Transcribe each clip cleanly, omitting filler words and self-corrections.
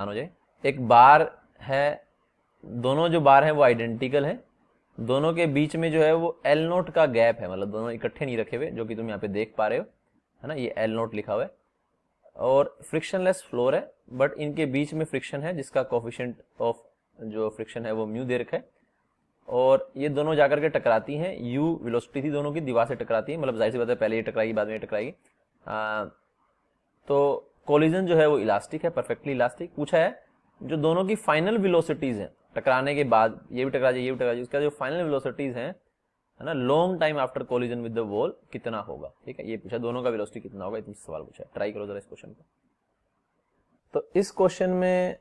हो जाए। एक बार है, दोनों जो बार हैं वो आइडेंटिकल है, दोनों के बीच में जो है वो एल नोट का गैप है, मतलब दोनों इकट्ठे नहीं रखे हुए, जो कि तुम यहाँ पे देख पा रहे हो, है ना, ये एल नोट लिखा हुआ है। और फ्रिक्शनलेस फ्लोर है, बट इनके बीच में फ्रिक्शन है जिसका कोफिशिएंट ऑफ जो फ्रिक्शन है वो म्यू दे रखा है। और ये दोनों जाकर के टकराती हैं, यू वेलोसिटी थी दोनों की, दीवार से टकराती है, मतलब जाहिर सी बात है पहले ये टकराएगी बाद में ये टकराएगी। तो कोलिजन जो है वो इलास्टिक है, परफेक्टली इलास्टिक। पूछा है जो दोनों की फाइनल वेलोसिटीज हैं टकराने के बाद, ये भी टकरा जाए ये भी टकरा जाए, उसका जो फाइनल वेलोसिटीज हैं, है ना, long time after collision with the wall कितना होगा। ठीक है, ये पूछा दोनों का वेलोसिटी कितना होगा, इतना सवाल पूछा है। ट्राई करो जरा इस क्वेश्चन को। तो इस क्वेश्चन में,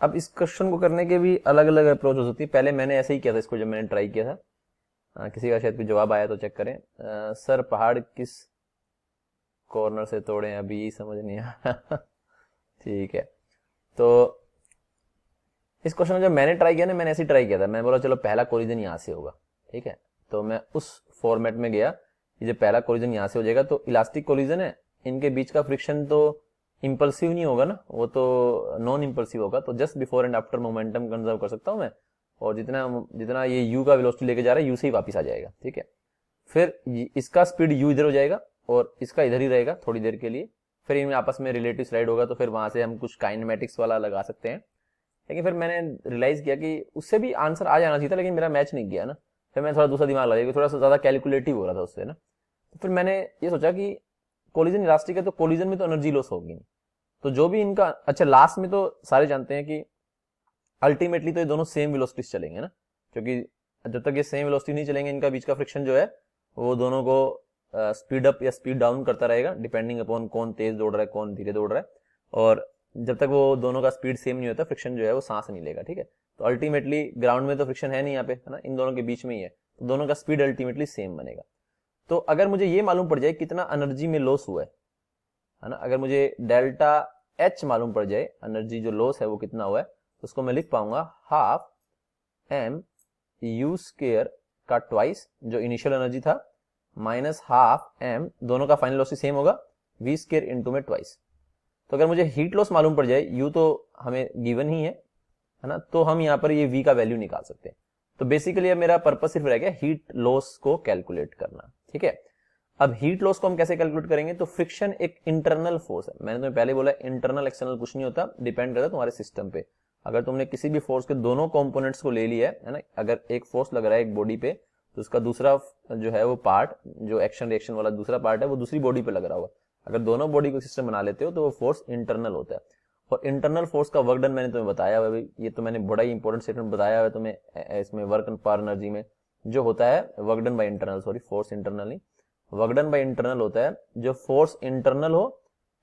अब इस क्वेश्चन को करने के भी अलग अलग अप्रोच हो सकती है। पहले मैंने ऐसे ही किया था इसको, जब मैंने ट्राई किया था। किसी का शायद कोई जवाब आया तो चेक करें। सर पहाड़ किस कॉर्नर से तोड़े, अभी समझ नहीं आया। ठीक है, तो इस क्वेश्चन में जब मैंने ट्राई किया ना, मैंने ऐसे ही ट्राई किया था। मैं बोला चलो पहला कोलिजन यहाँ से होगा, ठीक है, तो मैं उस फॉर्मेट में गया कि जब पहला कोलिजन यहाँ से हो जाएगा तो इलास्टिक कोलिजन है, इनके बीच का फ्रिक्शन तो इंपल्सिव नहीं होगा ना, वो तो नॉन इंपल्सिव होगा, तो just before and after momentum conserve कर सकता हूँ मैं, और जितना जितना ये यू का वेलोसिटी लेके जा रहा है यू से ही वापस आ जाएगा। ठीक है, फिर इसका स्पीड यू इधर हो जाएगा और इसका इधर ही रहेगा थोड़ी देर के लिए, फिर इनमें आपस में रिलेटिव स्लाइड होगा, तो फिर वहां से हम कुछ काइनेमेटिक्स वाला लगा सकते हैं। लेकिन फिर मैंने रियलाइज किया कि उससे भी आंसर आ जाना चाहिए था, लेकिन मेरा मैच नहीं किया ना। फिर मैं थोड़ा दूसरा दिमाग लगा, थोड़ा सा ज्यादा कैलकुलेटिव हो रहा था उससे ना। तो फिर मैंने ये सोचा कि कोलिजन इलास्टिक है तो कोलिजन में तो एनर्जी लॉस होगी नहीं, तो जो भी इनका, अच्छा लास्ट में तो सारे जानते हैं कि अल्टीमेटली तो ये दोनों सेम वेलोसिटी से चलेंगे ना, क्योंकि जब तक ये सेम वेलोसिटी नहीं चलेंगे इनका बीच का फ्रिक्शन जो है वो दोनों को स्पीड अप या स्पीड डाउन करता रहेगा, डिपेंडिंग अपॉन कौन तेज दौड़ रहा है कौन धीरे दौड़ रहा है। और जब तक वो दोनों का स्पीड सेम नहीं होता, फ्रिक्शन जो है वो सांस नहीं लेगा। ठीक है, तो अल्टीमेटली ग्राउंड में तो फ्रिक्शन है नहीं यहाँ पे, है ना, इन दोनों के बीच में ही है, तो दोनों का स्पीड अल्टीमेटली सेम बनेगा। तो अगर मुझे ये मालूम पड़ जाए कितना एनर्जी में लॉस हुआ है ना, अगर मुझे डेल्टा एच मालूम पड़ जाए, एनर्जी जो लॉस है वो कितना हुआ है, तो उसको मैं लिख पाऊंगा हाफ एम यू स्केयर का ट्वाइस जो इनिशियल एनर्जी था, माइनस हाफ एम, दोनों का फाइनल लॉस सेम होगा, वी स्केयर इंटू में ट्वाइस। तो अगर मुझे हीट लॉस मालूम पड़ जाए, यू तो हमें गिवन ही है ना, तो हम यहाँ पर ये वी का वैल्यू निकाल सकते हैं। तो बेसिकली अब मेरा पर्पस सिर्फ रह गया हीट लॉस को कैलकुलेट करना। ठीक है, अब हीट लॉस को हम कैसे कैलकुलेट करेंगे, तो फ्रिक्शन एक इंटरनल फोर्स है, मैंने तुम्हें पहले बोला इंटरनल एक्सटर्नल कुछ नहीं होता, डिपेंड करता है तुम्हारे सिस्टम पे। अगर तुमने किसी भी फोर्स के दोनों कंपोनेंट्स को ले लिया है ना, अगर एक फोर्स लग रहा है एक बॉडी पे, तो उसका दूसरा जो है वो पार्ट, जो एक्शन रिएक्शन वाला दूसरा पार्ट है, वो दूसरी बॉडी पे लग रहा होगा। अगर दोनों बॉडी को सिस्टम बना लेते हो तो वो फोर्स इंटरनल होता है। और इंटरनल फोर्स का वर्क डन मैंने तुम्हें बताया हुआ है, ये तो मैंने बड़ा ही इंपॉर्टेंट स्टेटमेंट बताया हुआ है तुम्हें इसमें, वर्क पर एनर्जी में जो होता है work done by internal, sorry force internal नहीं, वर्क डन बाय इंटरनल होता है जो फोर्स इंटरनल हो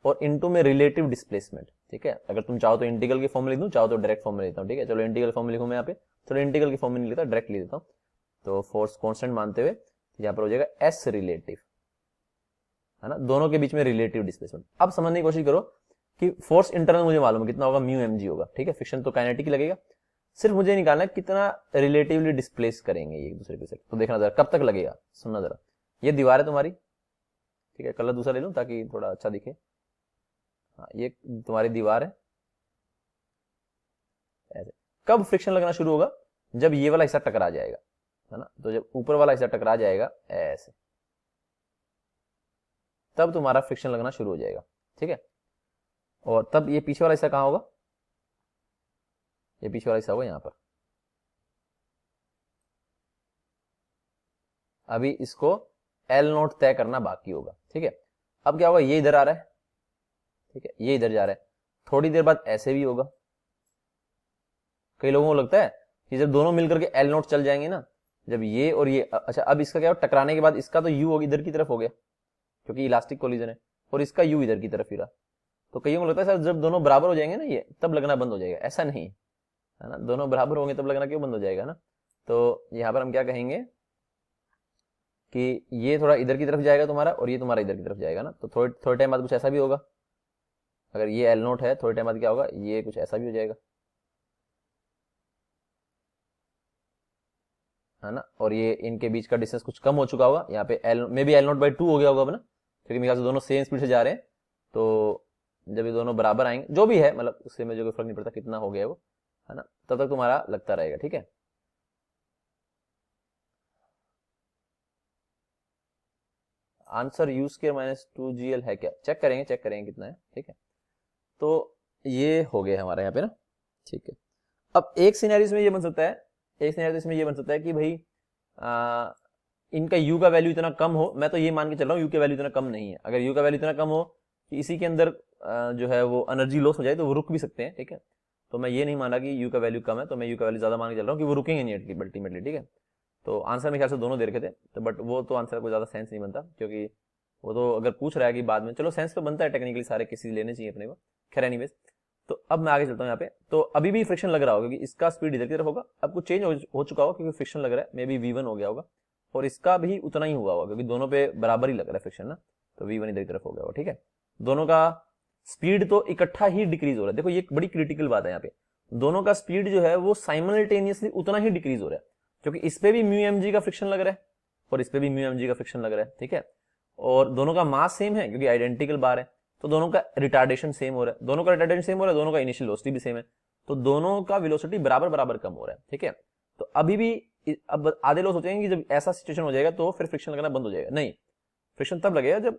और इनटू में रिलेटिव डिस्प्लेसमेंट। ठीक है, अगर तुम चाहो तो इंटीग्रल की फॉर्म में लिख दूं, चाहो तो डायरेक्ट फॉर्म में लेता हूं। ठीक है, चलो इंटीग्रल फॉर्म में लिखूं मैं यहाँ पे, चलो इंटीग्रल की फॉर्म में नहीं लिखता, डायरेक्ट लिख देता हूं। तो फोर्स कांस्टेंट मानते हुए यहाँ पर हो जाएगा एस रिलेटिव, है ना, दोनों के बीच में रिलेटिव डिस्प्लेसमेंट। अब समझने की कोशिश करो कि फोर्स इंटरनल मुझे मालूम है कितना होगा, म्यू एम जी होगा। ठीक है, फ्रिक्शन तो काइनेटिक ही लगेगा, सिर्फ मुझे निकालना है कितना रिलेटिवली डिस्प्लेस करेंगे ये एक दूसरे के साथ। तो देखना जरा कब तक लगेगा, सुनना जरा। ये दीवार है तुम्हारी, ठीक है, कलर दूसरा ले लूं ताकि थोड़ा अच्छा दिखे। हाँ, ये तुम्हारी दीवार है, ऐसे। कब फ्रिक्शन लगना शुरू होगा, जब ये वाला हिस्सा टकरा जाएगा, है ना, तो जब ऊपर वाला हिस्सा टकरा जाएगा ऐसे, तब तुम्हारा फ्रिक्शन लगना शुरू हो जाएगा। ठीक है, और तब ये पीछे वाला हिस्सा कहाँ होगा, ये पीछे वाला हिस्सा होगा यहाँ पर। अभी इसको एल नोट तय करना बाकी होगा। ठीक है, अब क्या होगा, ये इधर आ रहा है, ठीक है, ये इधर जा रहा है, थोड़ी देर बाद ऐसे भी होगा। कई लोगों को लगता है कि जब दोनों मिलकर के एल नोट चल जाएंगे ना, जब ये और ये, अच्छा अब इसका क्या हो, टकराने के बाद इसका तो यू इधर की तरफ हो गया क्योंकि इलास्टिक कोलिजन है, और इसका यू इधर की तरफ ही रहा। तो कईयों को लगता है सर जब दोनों बराबर हो जाएंगे ना ये, तब लगना बंद हो जाएगा। ऐसा नहीं है ना, दोनों बराबर होंगे तब लगना क्यों बंद हो जाएगा ना। तो यहाँ पर हम क्या कहेंगे कि ये थोड़ा इधर की तरफ जाएगा तुम्हारा, और ये तुम्हारा इधर की तरफ जाएगा ना, तो थोड़े थोड़े टाइम बाद कुछ ऐसा भी होगा। अगर ये एल नोट है, थोड़े टाइम बाद क्या होगा, ये कुछ ऐसा भी हो जाएगा, है ना, और ये इनके बीच का डिस्टेंस कुछ कम हो चुका होगा, यहाँ पे L may be L note by 2 हो गया होगा ना, क्योंकि मेरे ख्याल से दोनों सेम स्पीड से जा रहे हैं। तो जब ये दोनों बराबर आएंगे, जो भी है मतलब उससे में जो कोई फर्क नहीं पड़ता कितना हो गया वो, है ना, तब तक तुम्हारा लगता रहेगा। ठीक है, answer you square minus 2gl है क्या, चेक करेंगे कितना है। ठीक है, तो ये हो गया हमारा यहाँ पे ना। ठीक है, अब एक सिनेरियो इसमें ये बन सकता है, एक सिनेरियो इसमें ये बन सकता है कि भाई इनका u का वैल्यू इतना कम हो। मैं तो ये मान के चल रहा हूँ u का वैल्यू इतना कम नहीं है। अगर u का वैल्यू इतना कम हो कि इसी के अंदर जो है वो एनर्जी लॉस हो जाए तो वो रुक भी सकते हैं। ठीक है, तो मैं ये नहीं माना कि u का वैल्यू कम है, तो मैं u का वैल्यू ज्यादा मान के चल रहा हूँ कि वो रुकेंगे नहीं अल्टीमेटली। ठीक है, तो आंसर मेरे ख्याल से दोनों दे रखे थे, तो बट वो तो आंसर को ज्यादा सेंस नहीं बनता, क्योंकि वो तो अगर पूछ रहा है कि बाद में, चलो सेंस तो बनता है टेक्निकली, सारे केसेस लेने चाहिए अपने को। खैर एनीवेज, तो अब मैं आगे चलता हूँ यहाँ पे। तो अभी भी फ्रिक्शन लग रहा होगा क्योंकि इसका स्पीड इधर की तरफ होगा, अब कुछ चेंज हो चुका होगा क्योंकि फ्रिक्शन लग रहा है, मे बी v1 हो गया होगा, और इसका भी उतना ही हुआ होगा क्योंकि दोनों पे बराबर ही लग रहा है फ्रिक्शन ना, तो v1 इधर की तरफ हो गया होगा। ठीक है, दोनों का स्पीड तो इकट्ठा ही डिक्रीज हो रहा है। देखो ये एक बड़ी क्रिटिकल बात है यहाँ पे, दोनों का स्पीड जो है वो साइमल्टेनियसली उतना ही डिक्रीज हो रहा है, क्योंकि इस पे भी μmg का फ्रिक्शन लग रहा है और इस पे भी μmg का फ्रिक्शन लग रहा है। ठीक है, और दोनों का मास सेम है क्योंकि आइडेंटिकल बार है, तो दोनों का रिटार्डेशन सेम हो रहा है, दोनों का रिटार्डेशन सेम हो रहा है, दोनों का इनिशियल वेलोसिटी भी सेम है, तो दोनों का वेलोसिटी बराबर बराबर कम हो रहा है। ठीक है, तो अभी भी अब आधे लोग सोचेंगे कि जब ऐसा सिचुएशन हो जाएगा तो फिर फ्रिक्शन लगना बंद हो जाएगा। नहीं, फ्रिक्शन तब लगेगा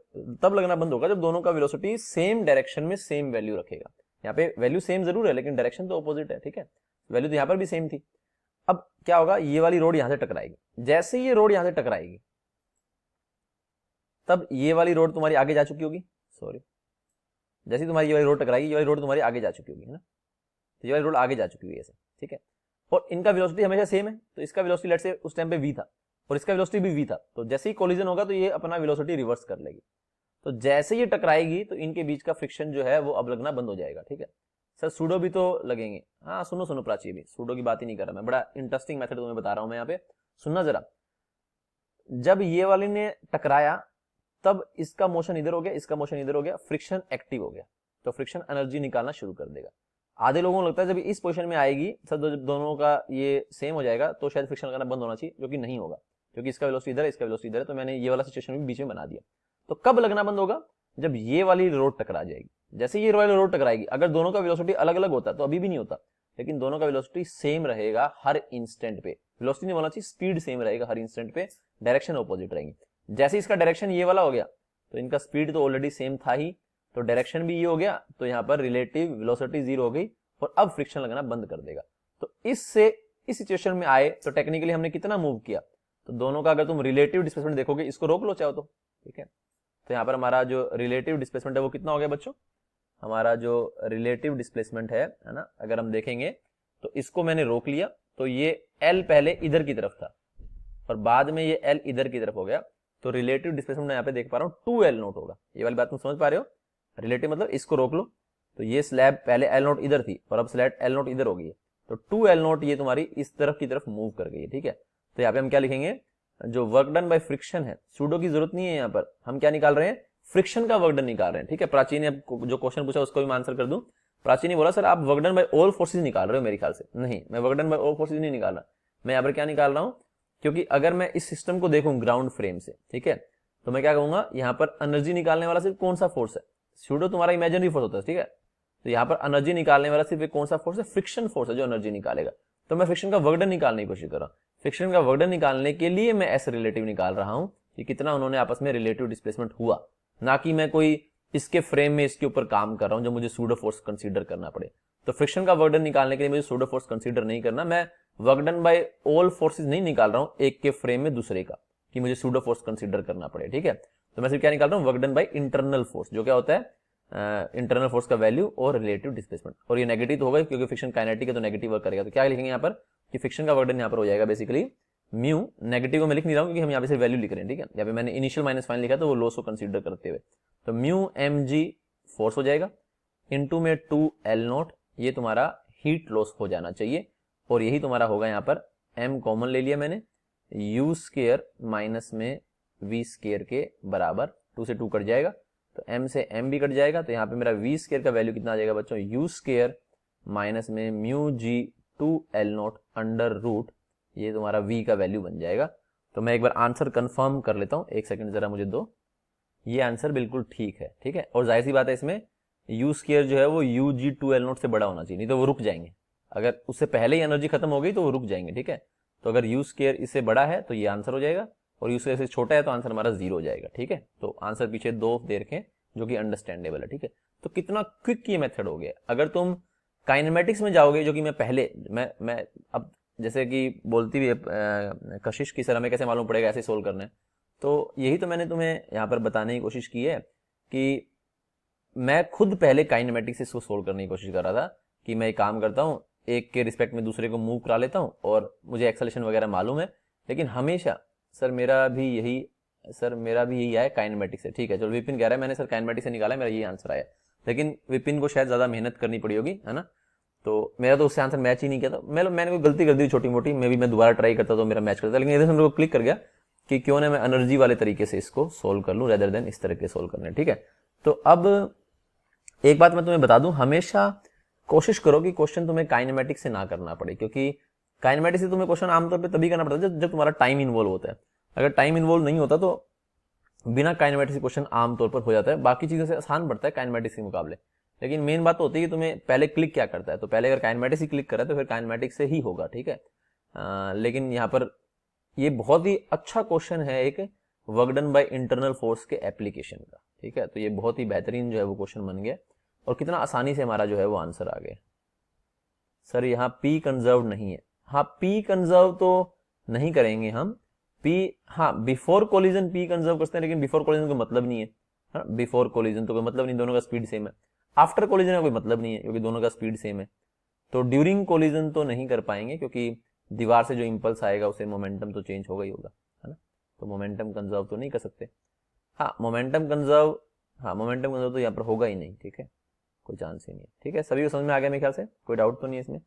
तब लगना बंद होगा जब दोनों का वेलोसिटी सेम डायरेक्शन में सेम वैल्यू रखेगा। यहाँ पे वैल्यू सेम जरूर है लेकिन डायरेक्शन तो ऑपोजिट है। ठीक है, वैल्यू तो यहाँ पर भी सेम थी। अब क्या होगा, ये वाली रोड यहां से टकराएगी, जैसे ये रोड यहां से टकराएगी तब ये वाली रोड तुम्हारी आगे जा चुकी होगी, सॉरी, जैसे तुम्हारी ये वाली रोड टकराएगी ये वाली रोड तुम्हारी आगे जा चुकी होगी, है ना, तो ये वाली रोड आगे जा चुकी हुई है ऐसे। ठीक है, और इनका वेलोसिटी हमेशा सेम है, तो इसका वेलोसिटी लेट्स से उस टाइम पे v था और इसका वेलोसिटी भी v था, तो जैसे ही कोलिजन होगा तो ये अपना वेलोसिटी रिवर्स कर लेगी, तो जैसे ये टकराएगी तो इनके बीच का फ्रिक्शन जो है वो अब लगना बंद हो जाएगा। ठीक है सर, सूडो भी तो लगेंगे। हाँ सुनो प्राची, भी सूडो की बात ही नहीं कर रहा मैं, बड़ा इंटरेस्टिंग मेथड तुम्हें बता रहा हूं मैं यहाँ पे, सुनना जरा। जब ये वाली ने टकराया तब इसका मोशन इधर हो गया, इसका मोशन इधर हो गया, फ्रिक्शन एक्टिव हो गया, तो फ्रिक्शन एनर्जी निकालना शुरू कर देगा। आधे लोगों को लगता है जब इस पोजीशन में आएगी सर, जब दोनों का ये सेम हो जाएगा तो शायद फ्रिक्शन लगाना बंद होना चाहिए, जो कि नहीं होगा क्योंकि इसका वेलोसिटी इधर है, इसका वेलोसिटी इधर है, तो मैंने ये वाला सिचुएशन भी बीच में बना दिया। तो कब लगना बंद होगा, जब ये वाली रोड टकरा जाएगी। जैसे ये वाली रोड टकराएगी, अगर दोनों का वेलोसिटी अलग अलग होता तो अभी भी नहीं होता, लेकिन दोनों का वेलोसिटी सेम रहेगा हर इंस्टेंट पे, वेलोसिटी नहीं बोलना चाहिए, स्पीड सेम रहेगा हर इंस्टेंट पे, डायरेक्शन ऑपोजिट रहेंगी। जैसे इसका डायरेक्शन ये वाला हो गया तो इनका स्पीड तो ऑलरेडी सेम था ही, तो डायरेक्शन भी ये हो गया, तो यहाँ पर रिलेटिव वेलोसिटी 0 हो गई और अब फ्रिक्शन लगना बंद कर देगा। तो इससे इस सिचुएशन में आए तो टेक्निकली हमने कितना मूव किया, तो दोनों का अगर तुम रिलेटिव डिस्प्लेसमेंट देखोगे, इसको रोक लो चाहो तो, ठीक है, तो यहाँ पर हमारा जो रिलेटिव डिस्प्लेसमेंट है वो कितना हो गया बच्चों, हमारा जो रिलेटिव डिस्प्लेसमेंट है ना, अगर हम देखेंगे तो इसको मैंने रोक लिया, तो ये L पहले इधर की तरफ था और बाद में ये L इधर की तरफ हो गया, तो रिलेटिव डिस्प्लेसमेंट मैं यहाँ पे देख पा रहा हूँ 2L नोट होगा। ये वाली बात तुम समझ पा रहे हो, रिलेटिव मतलब इसको रोक लो, तो ये स्लैब पहले L नोट इधर थी और अब स्लैब L नोट इधर हो गई है, तो 2L नोट ये तुम्हारी इस तरफ की तरफ मूव कर गई है। ठीक है, तो यहाँ पे हम क्या लिखेंगे, जो वर्क डन बाय फ्रिक्शन है, सूडो की जरूरत नहीं है, यहाँ पर हम क्या निकाल रहे हैं, फ्रिक्शन का वर्क डन निकाल रहे हैं। ठीक है, प्राची ने जो क्वेश्चन पूछा उसको भी मैं आंसर कर दूं। प्राची ने बोला सर आप work done by all forces निकाल रहे हो, मेरे ख्याल से नहीं, मैं work done by all forces नहीं निकाल रहा, मैं यहाँ पर क्या निकाल रहा हूँ, क्योंकि अगर मैं इस सिस्टम को देखूं ग्राउंड फ्रेम से, ठीक है, तो मैं क्या कहूंगा, यहाँ पर एनर्जी निकालने वाला सिर्फ कौन सा फोर्स है, सूडो तुम्हारा इमेजिनरी फोर्स होता है, ठीक है, तो यहाँ पर एनर्जी निकालने वाला सिर्फ कौन सा फोर्स है, फ्रिक्शन फोर्स है जो एनर्जी निकालेगा, तो मैं फ्रिक्शन का वर्क डन निकालने की कोशिश कर रहा हूँ। फ्रिक्शन का वर्क डन निकालने के लिए मैं ऐसे रिलेटिव निकाल रहा हूँ कि कितना उन्होंने आपस में रिलेटिव डिस्प्लेसमेंट हुआ, ना कि मैं कोई इसके फ्रेम में इसके ऊपर काम कर रहा हूँ जो मुझे सूडो फोर्स कंसीडर करना पड़े। तो फ्रिक्शन का वर्क डन निकालने के लिए मुझे सूडो फोर्स कंसीडर नहीं करना, मैं work done by all forces नहीं निकाल रहा हूँ एक के फ्रेम में दूसरे का, कि मुझे सूडो फोर्स कंसीडर करना पड़े। ठीक है, तो मैं सिर्फ क्या निकाल रहा हूँ, work done by internal force, जो क्या होता है इंटरनल फोर्स का वैल्यू और रिलेटिव डिस्प्लेसमेंट, और ये नेगेटिव तो होगा क्योंकि फ्रिक्शन काइनेटिक है तो नेगेटिव वर्क करेगा। तो क्या लिखेंगे यहाँ पर कि फ्रिक्शन का वर्क डन यहाँ पर हो जाएगा बेसिकली म्यू, नेगेटिव को मैं लिख नहीं रहा हूँ क्योंकि हम यहाँ पे सिर्फ वैल्यू लिख रहे हैं। ठीक है, यहाँ पे मैंने इनिशियल माइनस फाइनल लिखा तो वो लॉस को कंसीडर करते हुए, तो म्यू mg फोर्स हो जाएगा इनटू में 2L नोट, ये तुम्हारा हीट लॉस हो जाना चाहिए, और यही तुम्हारा होगा यहाँ पर m कॉमन ले लिया मैंने, u स्क्वायर माइनस में v स्क्वायर के बराबर, 2 से 2 कट जाएगा तो m से m भी कट जाएगा, तो यहाँ पे मेरा v स्क्वायर का वैल्यू कितना आ जाएगा बच्चों, u स्क्वायर माइनस में mu g 2L naught under root, ये तुम्हारा v का वैल्यू बन जाएगा। तो मैं एक बार आंसर कंफर्म कर लेता हूँ, एक सेकंड जरा मुझे दो, ये आंसर बिल्कुल ठीक है। ठीक है, और जाहिर सी बात है इसमें यू स्क्वायर जो है वो U G two L naught से बड़ा होना चाहिए, नहीं तो वो रुक जाएंगे। अगर उससे पहले ही एनर्जी खत्म हो गई तो वो रुक जाएंगे, ठीक है। तो अगर यू स्क्वायर इससे बड़ा है तो ये आंसर हो जाएगा, और यू स्क्वायर से छोटा है तो आंसर हमारा 0 हो जाएगा, ठीक है। तो आंसर पीछे 2 दे रखे जो कि अंडरस्टैंडेबल है, ठीक है। तो कितना क्विक ये मेथड हो गया। अगर तुम काइनेमेटिक्स में जाओगे, जो कि मैं पहले मैं अब जैसे कि बोलती हुई कशिश की सर हमें कैसे मालूम पड़ेगा ऐसे सोल्व करना है, तो यही तो मैंने तुम्हें यहाँ पर बताने की कोशिश की है कि मैं खुद पहले काइनेमेटिक्स से इसको सोल्व करने की कोशिश कर रहा था कि मैं एक काम करता हूँ, एक के रिस्पेक्ट में दूसरे को मूव करा लेता हूँ और मुझे एक्सेलेरेशन वगैरह मालूम है। लेकिन हमेशा सर मेरा भी यही आया काइनेमेटिक्स से, ठीक है। चलो विपिन कह रहा है मैंने सर काइनेमेटिक्स से निकाला है, मेरा यही आंसर आया। लेकिन विपिन को शायद ज्यादा मेहनत करनी पड़ी होगी, है ना। तो मेरा तो उससे आंसर मैच ही नहीं किया था। मैंने कोई गलती कर दी छोटी मोटी, मैं दोबारा ट्राई करता तो मेरा मैच करता, लेकिन इधर से मेरे को क्लिक कर गया कि क्यों ना मैं एनर्जी वाले तरीके से इसको सोल्व कर लूं रेदर देन इस तरह के सोल्व करने, ठीक है। तो अब एक बात मैं तुम्हें बता दूं, हमेशा कोशिश करो कि क्वेश्चन तुम्हें काइनेमेटिक्स से ना करना पड़े, क्योंकि काइनेमेटिक्स से तुम्हें क्वेश्चन आमतौर पे तभी करना पड़ता है जब तुम्हारा टाइम इन्वॉल्व होता है। अगर टाइम इन्वॉल्व नहीं होता तो बिना काइनेमेटिक्स के क्वेश्चन आमतौर पर हो जाता है, बाकी चीजों से आसान पड़ता है काइनेमेटिक्स के मुकाबले। लेकिन मेन बात तो होती है कि तुम्हें पहले क्लिक क्या करता है, तो पहले अगर काइनेमेटिक्स ही क्लिक करा तो फिर काइनेमेटिक्स से ही होगा, ठीक है। लेकिन यहाँ पर ये बहुत ही अच्छा क्वेश्चन है एक work done by internal force के एप्लीकेशन का, ठीक है। तो ये बहुत ही बेहतरीन जो है वो क्वेश्चन बन गया, और कितना आसानी से हमारा जो है वो आंसर आ गया। सर यहाँ पी कंजर्व नहीं है, हाँ पी कंजर्व तो नहीं करेंगे हम। पी, हाँ बिफोर कोलिजन पी कंजर्व करते हैं, लेकिन बिफोर कोलिजन का मतलब नहीं है। हाँ बिफोर कोलिजन तो कोई मतलब नहीं, दोनों का स्पीड सेम है। आफ्टर कोलिजन का कोई मतलब नहीं है क्योंकि दोनों का स्पीड सेम है। तो ड्यूरिंग कोलिजन तो नहीं कर पाएंगे, क्योंकि दीवार से जो इंपल्स आएगा उसे मोमेंटम तो चेंज होगा ही होगा, है ना। तो मोमेंटम कंजर्व तो नहीं कर सकते। हाँ मोमेंटम कंजर्व तो यहाँ पर होगा ही नहीं, ठीक है, कोई चांस ही नहीं है, ठीक है। सभी को समझ में आ गया मेरे ख्याल से, कोई डाउट तो नहीं है इसमें,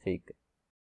ठीक है।